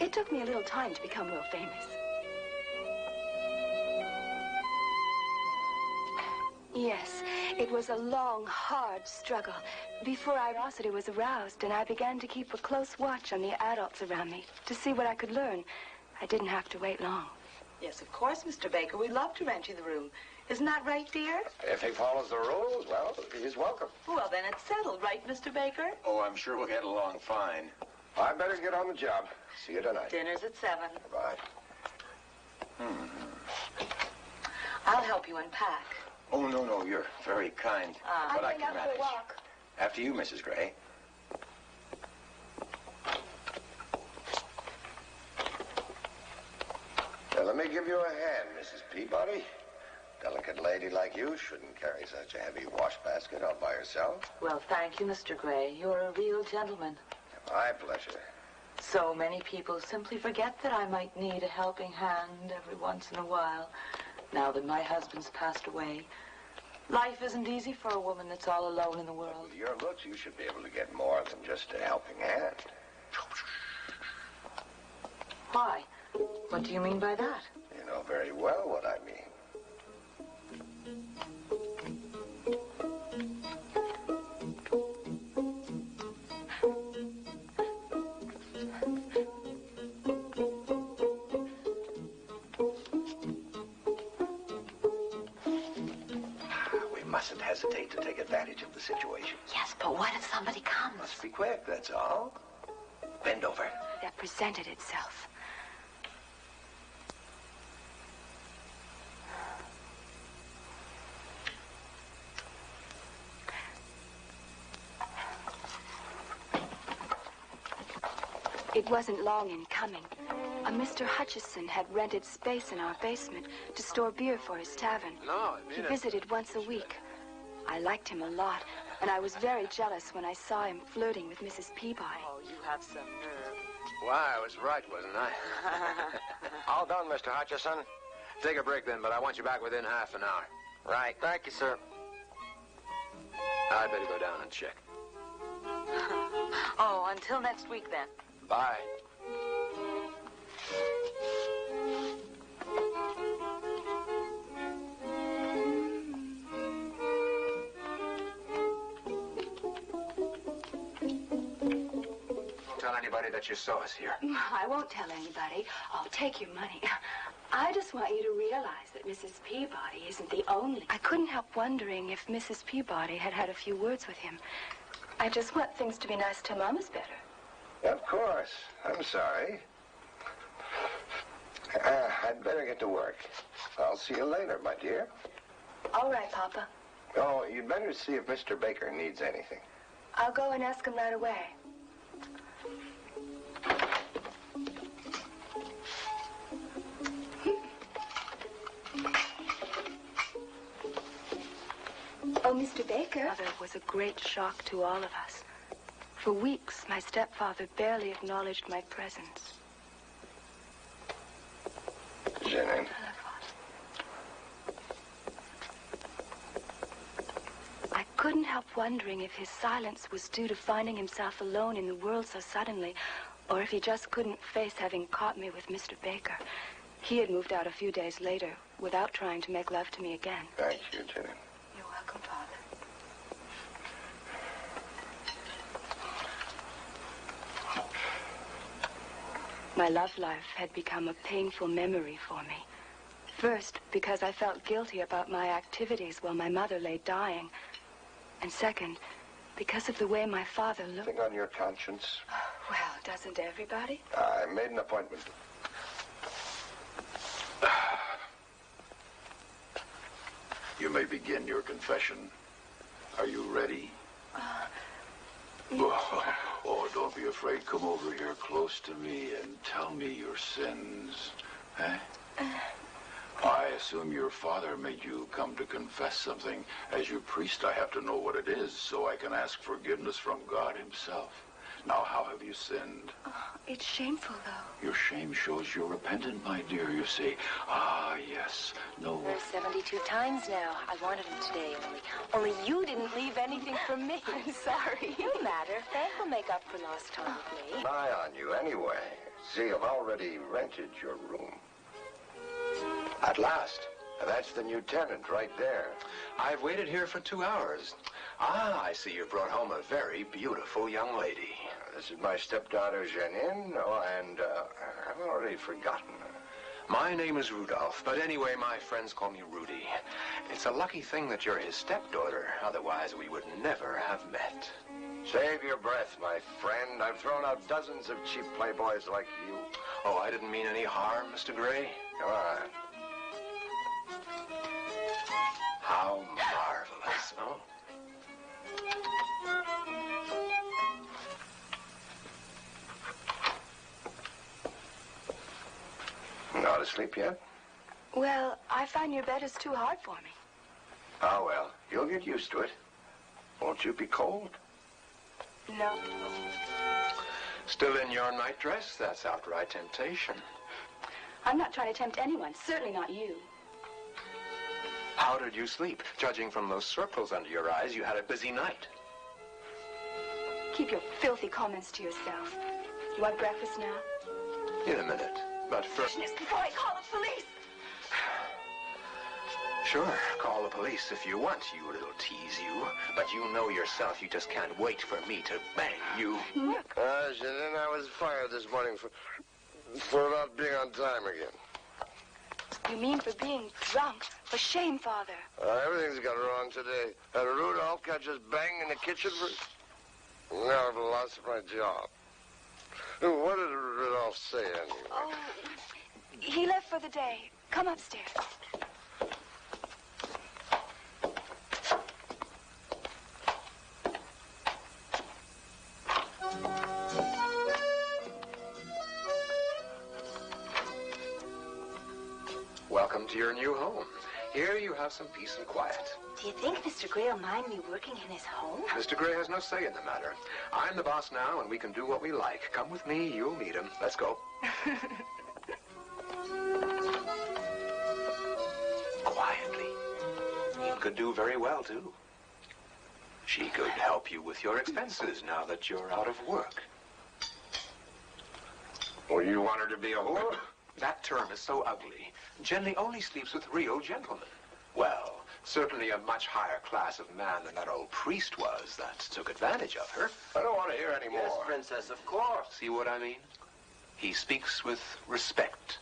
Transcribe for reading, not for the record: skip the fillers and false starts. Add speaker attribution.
Speaker 1: It took me a little time to become world famous. Yes, it was a long, hard struggle before curiosity was aroused, and I began to keep a close watch on the adults around me to see what I could learn. I didn't have to wait long.
Speaker 2: Yes, of course, Mr. Baker. We'd love to rent you the room. Isn't that right, dear?
Speaker 3: If he follows the rules, well, he's welcome.
Speaker 2: Well, then it's settled, right, Mr. Baker?
Speaker 3: Oh, I'm sure we'll get along fine. I better get on the job. See you tonight.
Speaker 2: Dinner's at 7.
Speaker 3: Bye.
Speaker 2: I'll help you unpack.
Speaker 3: Oh, no, you're very kind. But I can manage.
Speaker 1: Walk.
Speaker 3: After you, Mrs. Gray. Now, let me give you a hand, Mrs. Peabody. Delicate lady like you shouldn't carry such a heavy wash basket all by herself.
Speaker 2: Well, thank you, Mr. Gray. You're a real gentleman.
Speaker 3: My pleasure.
Speaker 2: So many people simply forget that I might need a helping hand every once in a while. Now that my husband's passed away, life isn't easy for a woman that's all alone in the world.
Speaker 3: With your looks, you should be able to get more than just a helping hand.
Speaker 2: Why? What do you mean by that?
Speaker 3: You know very well what I mean. Mustn't hesitate to take advantage of the situation.
Speaker 2: Yes, but what if somebody comes?
Speaker 3: Must be quick, that's all. Bend over.
Speaker 1: That presented itself. It wasn't long in coming. A Mr. Hutchison had rented space in our basement to store beer for his tavern.
Speaker 4: No,
Speaker 1: He visited once a week. I liked him a lot, and I was very jealous when I saw him flirting with Mrs. Peabody.
Speaker 2: Oh, you have some nerve.
Speaker 4: Why, I was right, wasn't I?
Speaker 3: All done, Mr. Hutchison.
Speaker 4: Take a break then, but I want you back within half an hour.
Speaker 3: Right. Thank you, sir.
Speaker 4: I'd better go down and check.
Speaker 2: Oh, until next week then.
Speaker 4: Bye. Tell anybody that you saw us here.
Speaker 1: I won't tell anybody. I'll take your money. I just want you to realize that Mrs. Peabody isn't the only. I couldn't help wondering if Mrs. Peabody had had a few words with him. I just want things to be nice till Mama's better.
Speaker 3: Of course. I'm sorry. I'd better get to work. I'll see you later, my dear.
Speaker 1: All right, Papa.
Speaker 3: Oh, you'd better see if Mr. Baker needs anything.
Speaker 1: I'll go and ask him right away. Oh, Mr. Baker. Mother was a great shock to all of us. For weeks, my stepfather barely acknowledged my presence.
Speaker 3: Jenny.
Speaker 1: I couldn't help wondering if his silence was due to finding himself alone in the world so suddenly, or if he just couldn't face having caught me with Mr. Baker. He had moved out a few days later without trying to make love to me again.
Speaker 3: Thank you, Jenny.
Speaker 1: You're welcome, Father. My love life had become a painful memory for me. First, because I felt guilty about my activities while my mother lay dying. And second, because of the way my father looked.
Speaker 3: Anything on your conscience?
Speaker 1: Well, doesn't everybody?
Speaker 3: I made an appointment.
Speaker 5: You may begin your confession. Are you ready? Oh, don't be afraid. Come over here close to me and tell me your sins. Eh? I assume your father made you come to confess something. As your priest, I have to know what it is so I can ask forgiveness from God himself. Now, how have you sinned?
Speaker 1: Oh, it's shameful, though.
Speaker 5: Your shame shows you're repentant, my dear, you see. Ah, yes. No.
Speaker 6: There's 72 times now. I wanted him today, only you didn't leave anything for me.
Speaker 1: I'm sorry.
Speaker 6: No matter. Frank will make up for lost time with me.
Speaker 3: An eye on you anyway. See, I've already rented your room.
Speaker 4: At last.
Speaker 3: That's the new tenant right there.
Speaker 4: I've waited here for 2 hours. Ah, I see you brought home a very beautiful young lady.
Speaker 3: This is my stepdaughter, Janine. Oh, and I've already forgotten her.
Speaker 4: My name is Rudolph, but anyway, my friends call me Rudy. It's a lucky thing that you're his stepdaughter. Otherwise, we would never have met.
Speaker 3: Save your breath, my friend. I've thrown out dozens of cheap playboys like you.
Speaker 4: Oh, I didn't mean any harm, Mr. Gray.
Speaker 3: Come on.
Speaker 4: How marvelous. Oh.
Speaker 3: Not asleep yet?
Speaker 1: Well, I find your bed is too hard for me.
Speaker 3: Oh, well, you'll get used to it. Won't you be cold?
Speaker 1: No.
Speaker 4: Still in your nightdress? That's outright temptation.
Speaker 1: I'm not trying to tempt anyone, certainly not you.
Speaker 4: How did you sleep? Judging from those circles under your eyes, you had a busy night.
Speaker 1: Keep your filthy comments to yourself. You want breakfast now?
Speaker 4: In a minute. But first...
Speaker 1: Before I call the police!
Speaker 4: Sure, call the police if you want, you little tease you. But you know yourself, you just can't wait for me to bang you.
Speaker 3: Janine, I was fired this morning for not being on time again.
Speaker 1: You mean for being drunk? For shame, Father.
Speaker 3: Everything's gone wrong today. And Rudolph got just banged in the kitchen for... Now I've lost my job. What did Rudolph say, anyway?
Speaker 1: Oh, he left for the day. Come upstairs.
Speaker 4: Welcome to your new home. Here you have some peace and quiet.
Speaker 6: Do you think Mr. Gray will mind me working in his home?
Speaker 4: Mr. Gray has no say in the matter. I'm the boss now, and we can do what we like. Come with me, you'll meet him. Let's go. Quietly. He could do very well, too. She could help you with your expenses now that you're out of work.
Speaker 3: Well, you want her to be a whore?
Speaker 4: That term is so ugly. Jenny only sleeps with real gentlemen. Well, certainly a much higher class of man than that old priest was that took advantage of her.
Speaker 3: I don't want to hear any more.
Speaker 7: Yes, Princess, of course.
Speaker 4: See what I mean? He speaks with respect.